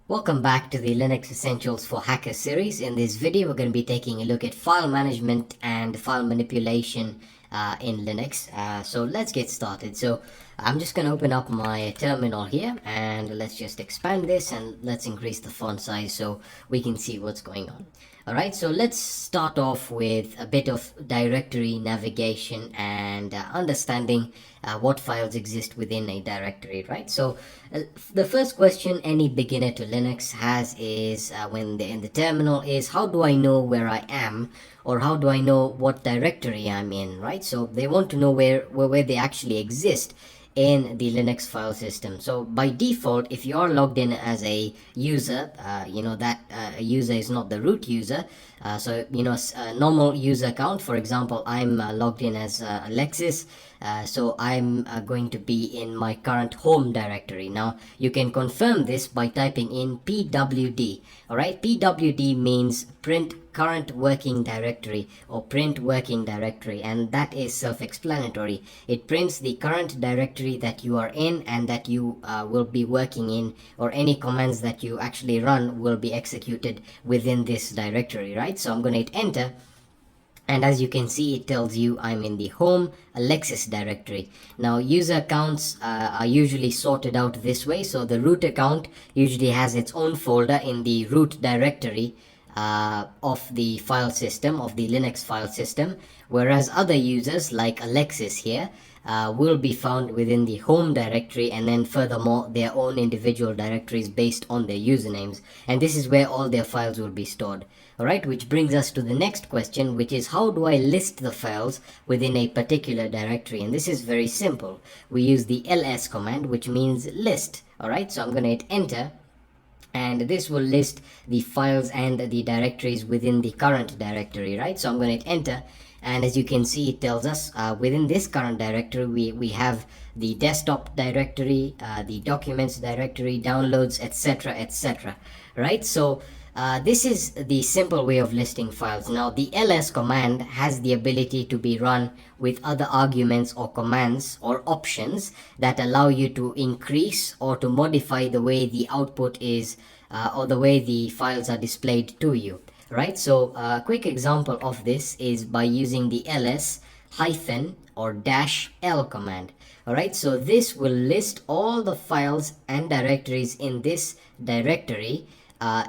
Welcome back to the Linux Essentials for Hackers series. In this video, we're going to be taking a look at file management and file manipulation in Linux. So let's get started. So I'm just going to open up my terminal here and let's just expand this and let's increase the font size so we can see what's going on. Alright, so let's start off with a bit of directory navigation and understanding what files exist within a directory, right? So the first question any beginner to Linux has is when they're in the terminal is how do I know where I am, or how do I know what directory I'm in, right? So they want to know where they actually exist in the Linux file system. So by default, if you are logged in as a user, that user is not the root user. A normal user account, for example, I'm logged in as Alexis. So I'm going to be in my current home directory. Now you can confirm this by typing in pwd. All right, pwd means print current working directory or print working directory, and that is self-explanatory. It prints the current directory that you are in and that you will be working in, or any commands that you actually run will be executed within this directory, right? So I'm going to hit enter, and as you can see, it tells you I'm in the home Alexis directory. Now user accounts are usually sorted out this way. So the root account usually has its own folder in the root directory of the file system, of the Linux file system, whereas other users like Alexis here will be found within the home directory, and then furthermore their own individual directories based on their usernames, and this is where all their files will be stored. Alright, which brings us to the next question, which is how do I list the files within a particular directory? And this is very simple. We use the ls command, which means list. Alright, so I'm going to hit enter, and this will list the files and the directories within the current directory, right? So I'm going to hit enter, and as you can see, it tells us within this current directory we have the desktop directory, the documents directory, downloads, etc., right? So this is the simple way of listing files. Now the ls command has the ability to be run with other arguments or commands or options that allow you to increase or to modify the way the output is or the way the files are displayed to you, right? So a quick example of this is by using the ls hyphen or dash l command. Alright, so this will list all the files and directories in this directory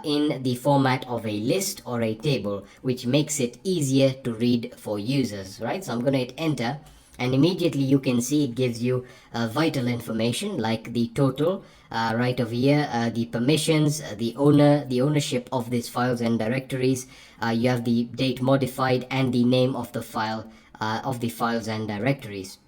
in the format of a list or a table, which makes it easier to read for users, right? So I'm going to hit enter, and immediately you can see it gives you vital information like the total right over here, the permissions, the ownership of these files and directories. You have the date modified and the name of the file of the files and directories.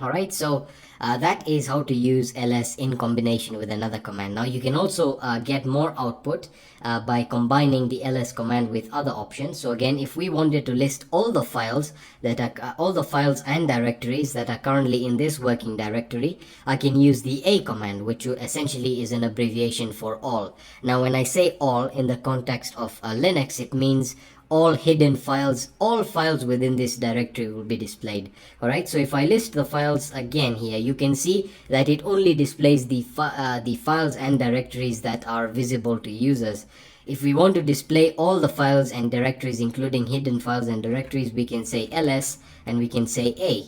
Alright, so that is how to use ls in combination with another command. Now you can also get more output by combining the ls command with other options. So again, if we wanted to list all the files that are all the files and directories that are currently in this working directory, I can use the a command, which essentially is an abbreviation for all. Now when I say all in the context of Linux, it means all hidden files, all files within this directory will be displayed. Alright, so if I list the files again here, you can see that it only displays the files and directories that are visible to users. If we want to display all the files and directories, including hidden files and directories, we can say ls and we can say a.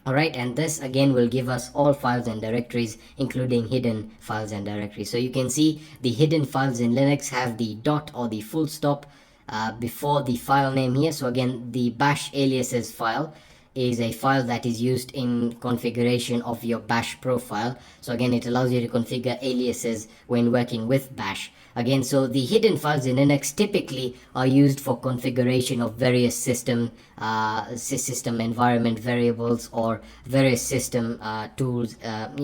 Alright, and this again will give us all files and directories, including hidden files and directories. So you can see the hidden files in Linux have the dot or the full stop before the file name here. So again, the bash aliases file is a file that is used in configuration of your bash profile. So again, it allows you to configure aliases when working with bash. Again, so the hidden files in Linux typically are used for configuration of various system environment variables or various system tools,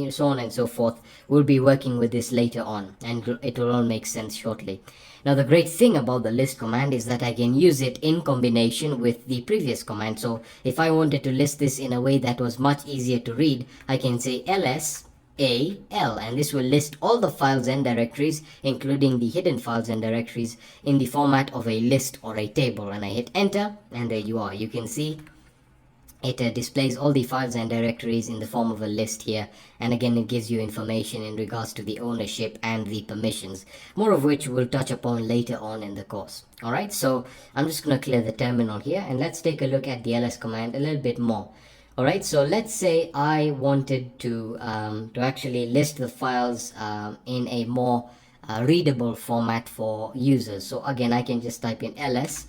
so on and so forth. We'll be working with this later on, and it will all make sense shortly. Now the great thing about the list command is that I can use it in combination with the previous command. So if I wanted to list this in a way that was much easier to read, I can say ls al, and this will list all the files and directories, including the hidden files and directories, in the format of a list or a table, and I hit enter, and there you are. You can see it displays all the files and directories in the form of a list here, and again it gives you information in regards to the ownership and the permissions, more of which we'll touch upon later on in the course. Alright, so I'm just going to clear the terminal here, and let's take a look at the ls command a little bit more. Alright, so let's say I wanted to actually list the files in a more readable format for users. So again, I can just type in ls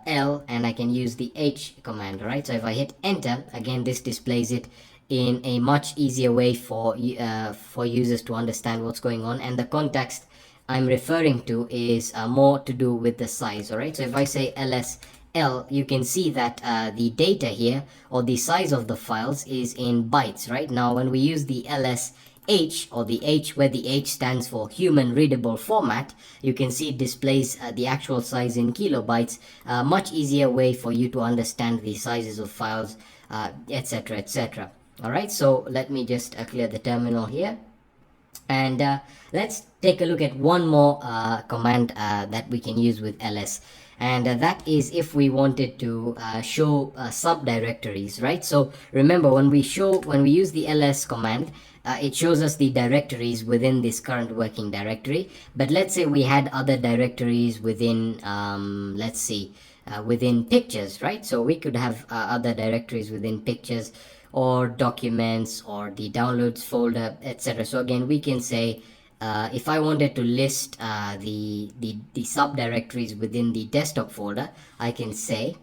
L, and I can use the H command. Right, so if I hit enter, again this displays it in a much easier way for users to understand what's going on, and the context I'm referring to is more to do with the size. All right, so if I say LSL, you can see that the data here, or the size of the files, is in bytes. Right, now when we use the ls H, or the H, where the H stands for human readable format, you can see it displays the actual size in kilobytes. Much easier way for you to understand the sizes of files, etc, etc. Alright, so let me just clear the terminal here, and let's take a look at one more command that we can use with ls, and that is if we wanted to show subdirectories. Right, so remember, when we use the ls command, it shows us the directories within this current working directory. But let's say we had other directories within let's see, within pictures. Right, so we could have other directories within pictures, or documents, or the downloads folder, etc. So again, we can say if I wanted to list the subdirectories within the desktop folder, I can say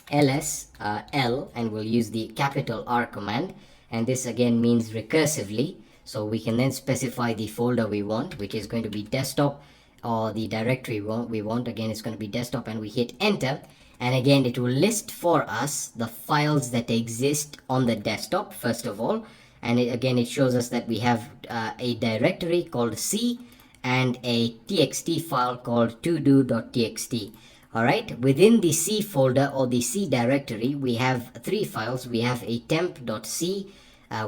ls L, and we'll use the capital R command, and this again means recursively. So we can then specify the folder we want, which is going to be desktop, or the directory we want. Again, it's going to be desktop, and we hit enter, and again it will list for us the files that exist on the desktop first of all. And again, it shows us that we have a directory called C, and a txt file called todo.txt. Alright, within the C folder, or the C directory, we have three files. We have a temp.c,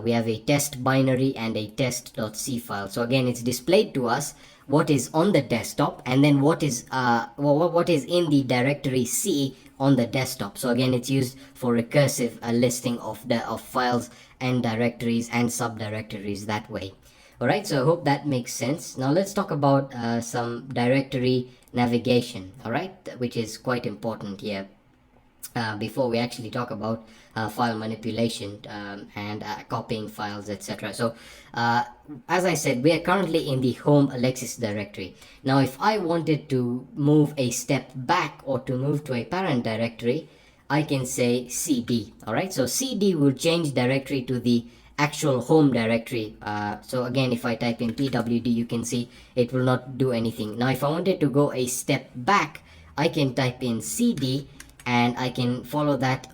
we have a test binary, and a test.c file. So again, it's displayed to us what is on the desktop, and then what is in the directory C on the desktop. So again, it's used for recursive listing of files and directories and subdirectories that way. Alright, so I hope that makes sense. Now let's talk about some directory navigation, alright, which is quite important here before we actually talk about file manipulation and copying files, etc. So as I said, we are currently in the home Alexis directory. Now if I wanted to move a step back, or to move to a parent directory, I can say cd. Alright, so cd will change directory to the actual home directory. So again, if I type in pwd, you can see it will not do anything. Now if I wanted to go a step back, I can type in cd, and I can follow that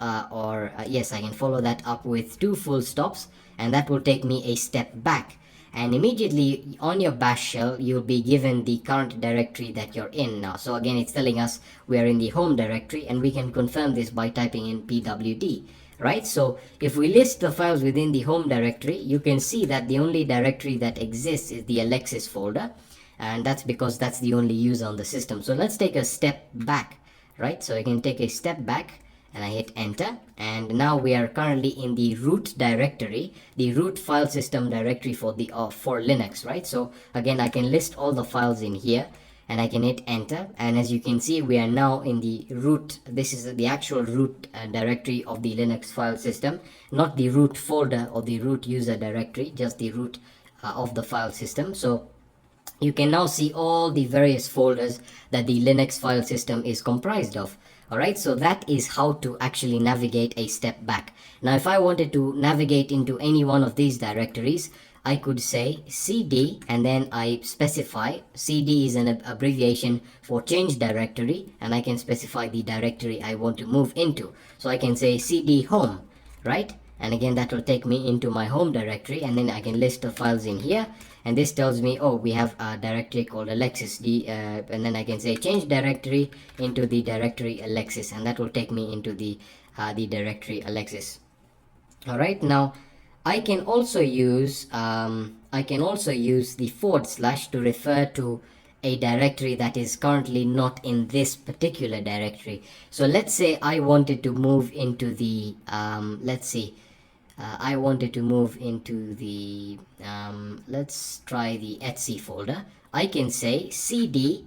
yes, I can follow that up with 2 full stops, and that will take me a step back. And immediately on your bash shell, you'll be given the current directory that you're in now. So again, it's telling us we are in the home directory, and we can confirm this by typing in pwd. Right, so if we list the files within the home directory, you can see that the only directory that exists is the Alexis folder, and that's because that's the only user on the system. So let's take a step back. Right, so I can take a step back, and I hit enter, and now we are currently in the root directory, the root file system directory for Linux. Right, so again, I can list all the files in here, and I can hit enter, and as you can see, we are now in the root. This is the actual root directory of the Linux file system, not the root folder or the root user directory, just the root of the file system. So you can now see all the various folders that the Linux file system is comprised of. Alright, so that is how to actually navigate a step back. Now if I wanted to navigate into any one of these directories, I could say cd, and then I specify, cd is an abbreviation for change directory, and I can specify the directory I want to move into. So I can say cd home, right? And again, that will take me into my home directory, and then I can list the files in here, and this tells me, oh, we have a directory called Alexis, and then I can say change directory into the directory Alexis, and that will take me into the directory Alexis. All right, now I can also use the / to refer to a directory that is currently not in this particular directory. So let's say I wanted to move into the I wanted to move into the let's try the Etsy folder. I can say cd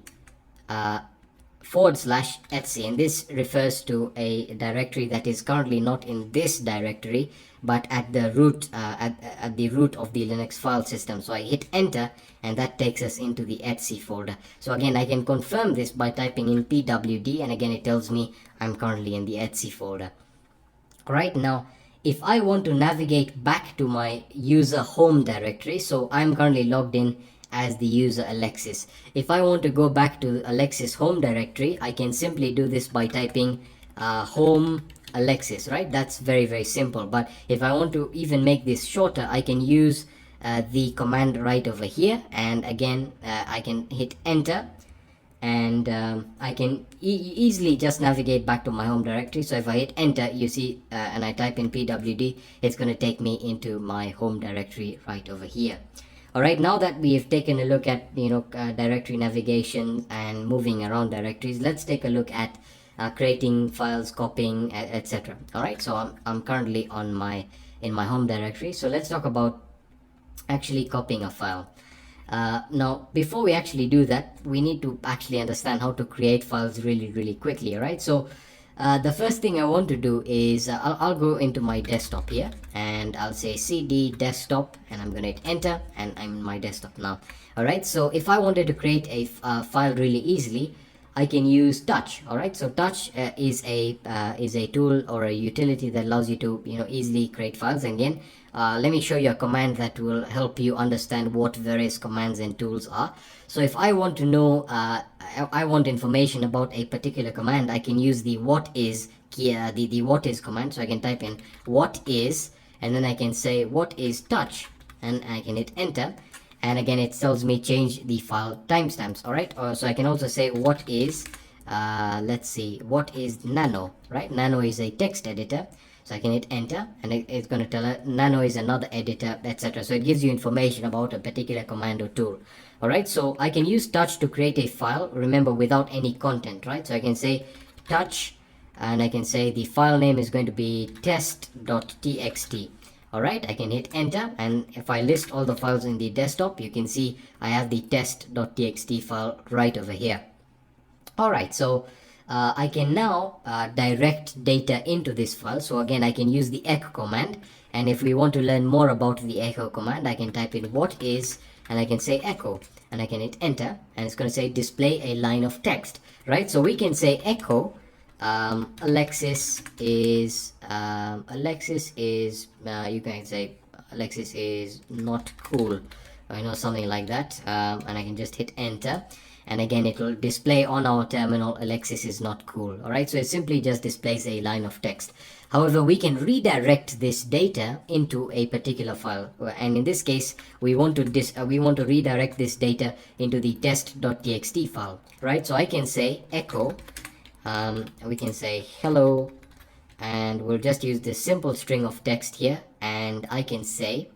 /Etsy, and this refers to a directory that is currently not in this directory but at the root at the root of the Linux file system. So I hit enter and that takes us into the Etsy folder. So again, I can confirm this by typing in pwd, and again it tells me I'm currently in the Etsy folder. Right now, if I want to navigate back to my user home directory, so I'm currently logged in as the user Alexis. If I want to go back to Alexis home directory, I can simply do this by typing home Alexis, right? That's very simple. But if I want to even make this shorter, I can use the command right over here, and again I can hit enter, and I can easily just navigate back to my home directory. So if I hit enter, you see, and I type in pwd, it's going to take me into my home directory right over here. All right, now that we have taken a look at directory navigation and moving around directories, let's take a look at creating files, copying, etc. All right, so I'm currently in my home directory. So let's talk about actually copying a file. Now, before we actually do that, we need to actually understand how to create files really quickly. Right, so the first thing I want to do is I'll go into my desktop here, and I'll say cd desktop, and I'm gonna hit enter, and I'm in my desktop now. All right, so if I wanted to create a file really easily, I can use Touch. All right, so Touch is a tool or a utility that allows you to easily create files. And again, let me show you a command that will help you understand what various commands and tools are. So if I want to know, I want information about a particular command, I can use the what is the what is command. So I can type in what is, and then I can say what is touch, and I can hit enter, and again it tells me change the file timestamps. All right, so I can also say what is let's see, what is nano, right? Nano is a text editor. So I can hit enter, and it's going to tell her nano is another editor, etc. So it gives you information about a particular command or tool. All right, so I can use touch to create a file, remember, without any content, right? So I can say touch, and I can say the file name is going to be test.txt. All right, I can hit enter, and if I list all the files in the desktop, you can see I have the test.txt file right over here. All right, so I can now direct data into this file. So again, I can use the echo command, and if we want to learn more about the echo command, I can type in what is, and I can say echo, and I can hit enter, and it's going to say display a line of text, right? So we can say echo Alexis is you can say Alexis is not cool, or something like that, and I can just hit enter, and again it will display on our terminal Alexis is not cool. All right, so it simply just displays a line of text. However, we can redirect this data into a particular file, and in this case we want to redirect this data into the test.txt file, right? So I can say echo, we can say hello, and we'll just use this simple string of text here, and I can say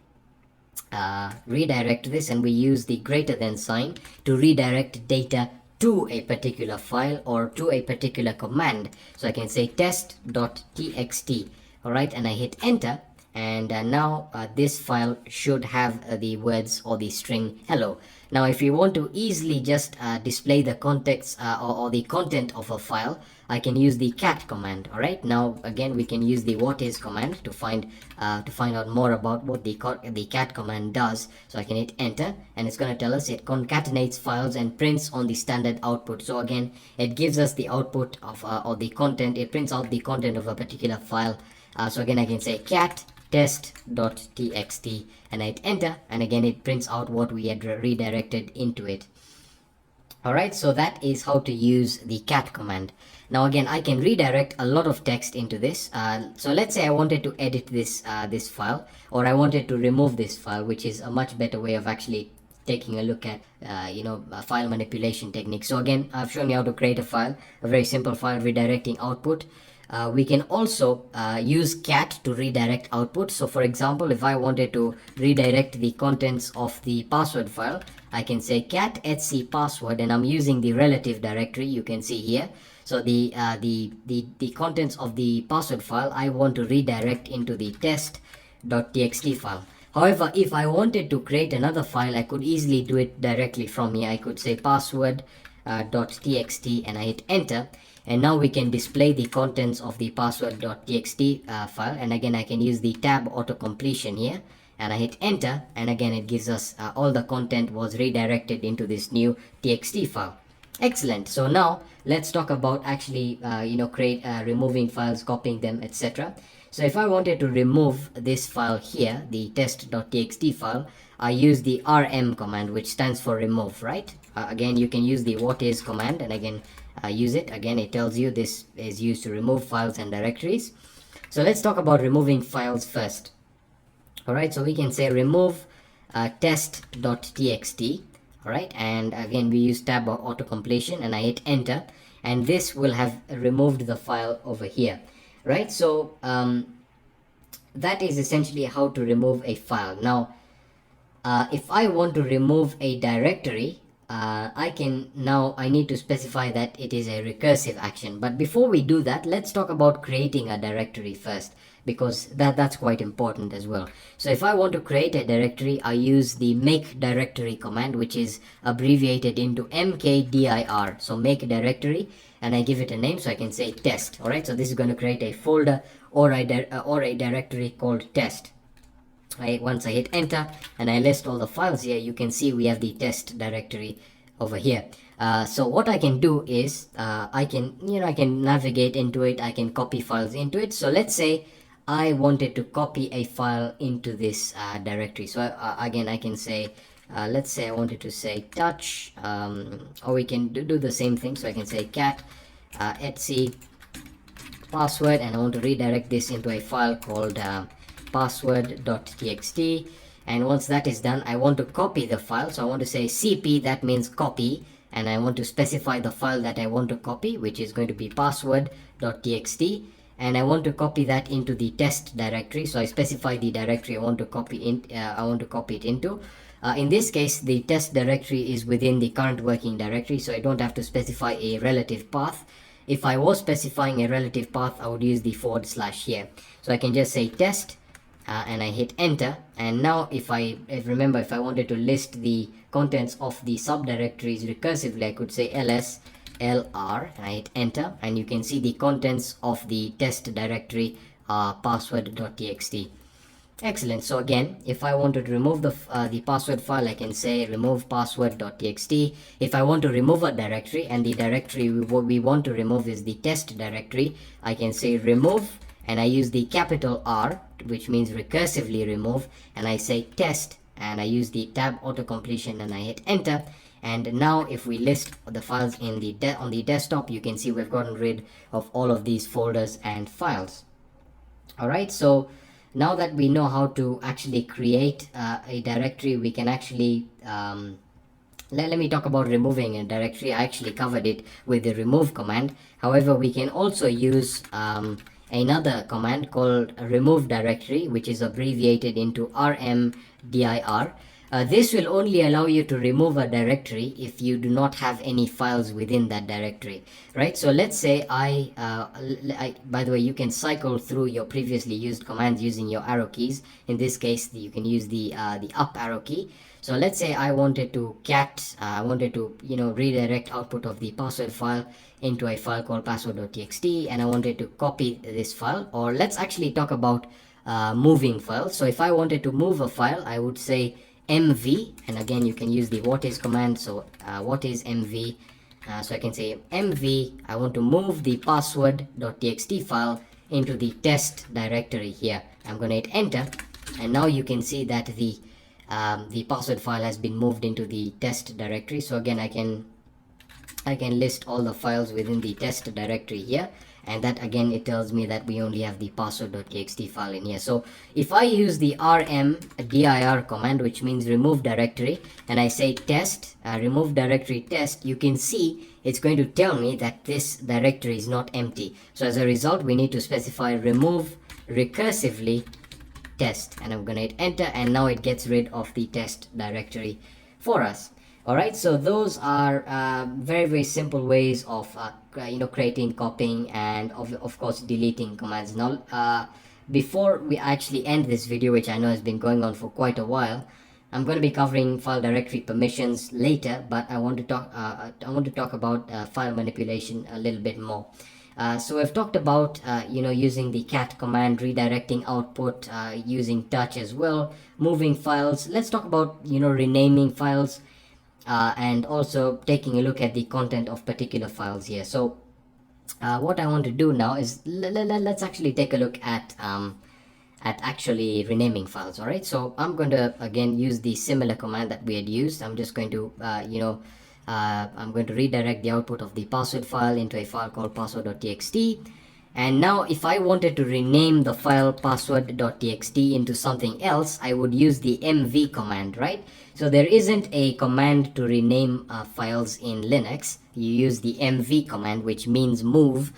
redirect this, and we use the greater than sign to redirect data to a particular file or to a particular command. So I can say test.txt. all right, and I hit enter, and now this file should have the words or the string hello. Now if you want to easily just display the context or the content of a file, I can use the cat command. All right, now again we can use the what is command to find out more about what the cat command does. So I can hit enter, and it's going to tell us it concatenates files and prints on the standard output. So again, it gives us the output of or the content. It prints out the content of a particular file. So again, I can say cat test.txt, and I hit enter, and again it prints out what we had redirected into it. All right, so that is how to use the cat command. Now again, I can redirect a lot of text into this. So let's say I wanted to edit this file, or I wanted to remove this file, which is a much better way of actually taking a look at file manipulation techniques. So again, I've shown you how to create a file, a very simple file redirecting output. we can also use cat to redirect output. So for example, if I wanted to redirect the contents of the password file, I can say cat etc password, and I'm using the relative directory, you can see here. So the contents of the password file I want to redirect into the test.txt file. However, if I wanted to create another file, I could easily do it directly from here. I could say password.txt and I hit enter, and now we can display the contents of the password.txt file. And again, I can use the tab auto completion here, and I hit enter, and again it gives us all the content was redirected into this new txt file. Excellent. So now let's talk about actually removing files, copying them, etc. So if I wanted to remove this file here, the test.txt file, I use the rm command, which stands for remove, right? Again, you can use the whatis command, and again use it. Again, it tells you this is used to remove files and directories. So let's talk about removing files first. All right, so we can say remove test.txt. all right, and again we use tab or auto completion, and I hit enter, and this will have removed the file over here, right? So that is essentially how to remove a file. Now if I want to remove a directory, I need to specify that it is a recursive action. But before we do that, let's talk about creating a directory first, because that's quite important as well. So if I want to create a directory, I use the make directory command, which is abbreviated into mkdir. So make directory, and I give it a name, so I can say test. All right, so this is going to create a folder or a directory called test. Once I hit enter and I list all the files here, you can see we have the test directory over here. So what I can do is I can navigate into it, I can copy files into it. So let's say I wanted to copy a file into this directory. So again, I can say let's say I wanted to say touch, or we can do the same thing. So I can say cat etc password, and I want to redirect this into a file called password.txt. and once that is done, I want to copy the file. So I want to say cp, that means copy, and I want to specify the file that I want to copy, which is going to be password.txt, and I want to copy that into the test directory. So I specify the directory I want to copy it into. In this case, the test directory is within the current working directory, so I don't have to specify a relative path. If I was specifying a relative path, I would use the / here. So I can just say test, and I hit enter, and now if I wanted to list the contents of the subdirectories recursively, I could say ls lr, and I hit enter, and you can see the contents of the test directory are password.txt. Excellent. So again, if I wanted to remove the password file, I can say remove password.txt. If I want to remove a directory, and the directory we want to remove is the test directory, I can say remove, and I use the capital R, which means recursively remove, and I say test, and I use the tab auto completion, and I hit enter. And now if we list the files in the on the desktop, you can see we've gotten rid of all of these folders and files. All right, so now that we know how to actually create a directory, we can actually let me talk about removing a directory. I actually covered it with the remove command. However, we can also use another command called remove directory, which is abbreviated into rmdir. This will only allow you to remove a directory if you do not have any files within that directory, right? So let's say by the way, you can cycle through your previously used commands using your arrow keys. In this case, you can use the up arrow key. So let's say I wanted to redirect output of the password file into a file called password.txt, and I wanted to copy this file. Or let's actually talk about moving files. So if I wanted to move a file, I would say mv, and again you can use the whatis command. So what is mv? So I can say mv, I want to move the password.txt file into the test directory here. I'm going to hit enter, and now you can see that the password file has been moved into the test directory. So again, I can list all the files within the test directory here, and that again it tells me that we only have the password.txt file in here. So if I use the rmdir command, which means remove directory, and I say test remove directory test, you can see it's going to tell me that this directory is not empty. So as a result, we need to specify remove recursively test, and I'm gonna hit enter, and now it gets rid of the test directory for us. All right, so those are very simple ways of creating, copying, and of course deleting commands. Now before we actually end this video, which I know has been going on for quite a while, I'm going to be covering file directory permissions later, but I want to talk about file manipulation a little bit more. So we've talked about using the cat command, redirecting output, using touch as well, moving files. Let's talk about renaming files, and also taking a look at the content of particular files here. So what I want to do now is let's actually take a look at actually renaming files. All right, so I'm going to again use the similar command that we had used. I'm just going to I'm going to redirect the output of the password file into a file called password.txt. And now if I wanted to rename the file password.txt into something else, I would use the mv command, right? So there isn't a command to rename files in Linux. You use the mv command, which means move.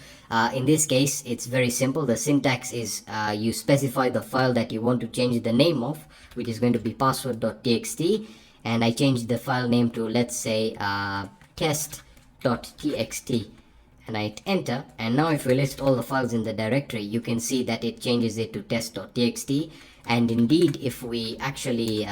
In this case, it's very simple. The syntax is you specify the file that you want to change the name of, which is going to be password.txt. And I changed the file name to, let's say, test.txt. And I hit enter, and now if we list all the files in the directory, you can see that it changes it to test.txt. And indeed, if we actually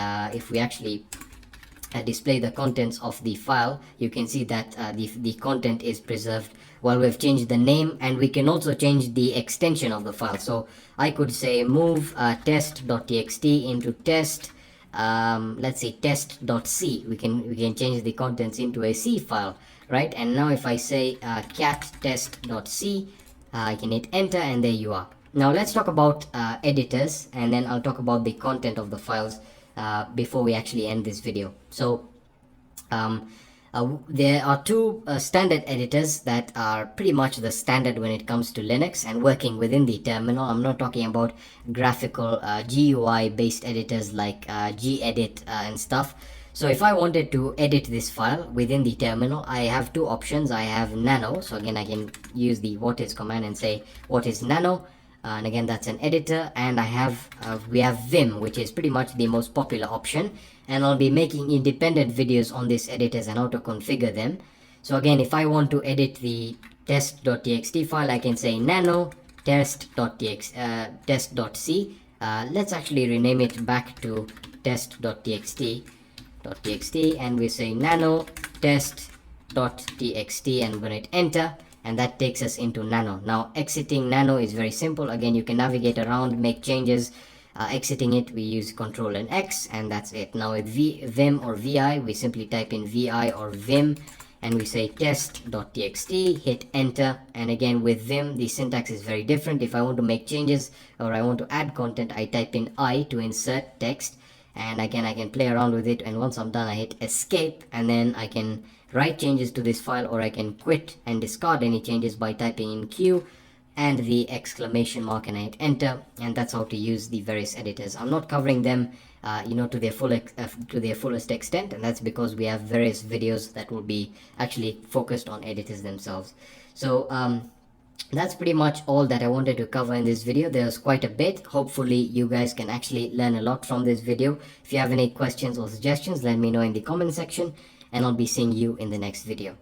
display the contents of the file, you can see that the content is preserved while we've changed the name, and we can also change the extension of the file. So I could say move test.txt into test, let's say test.c. we can change the contents into a C file, right? And now if I say cat test.c, I can hit enter, and there you are. Now let's talk about editors, and then I'll talk about the content of the files before we actually end this video. So there are two standard editors that are pretty much the standard when it comes to Linux and working within the terminal. I'm not talking about graphical GUI based editors like gedit and stuff. So if I wanted to edit this file within the terminal, I have two options. I have nano, so again I can use the what is command and say what is nano, and again that's an editor. And I have we have vim, which is pretty much the most popular option, and I'll be making independent videos on these editors and how to configure them. So again, if I want to edit the test.txt file, I can say nano test.c. Let's actually rename it back to test.txt, and we say nano test.txt, and we're going to hit enter, and that takes us into nano. Now exiting nano is very simple. Again, you can navigate around, make changes. Exiting it, we use Control and X, and that's it. Now with vim or vi, we simply type in vi or vim, and we say test.txt, hit enter. And again with vim, the syntax is very different. If I want to make changes or I want to add content, I type in I to insert text, and again I can play around with it, and once I'm done I hit escape, and then I can write changes to this file, or I can quit and discard any changes by typing in Q and the exclamation mark, and I hit enter. And that's how to use the various editors. I'm not covering them to their fullest extent, and that's because we have various videos that will be actually focused on editors themselves. So that's pretty much all that I wanted to cover in this video. There's quite a bit. Hopefully you guys can actually learn a lot from this video. If you have any questions or suggestions, let me know in the comment section, and I'll be seeing you in the next video.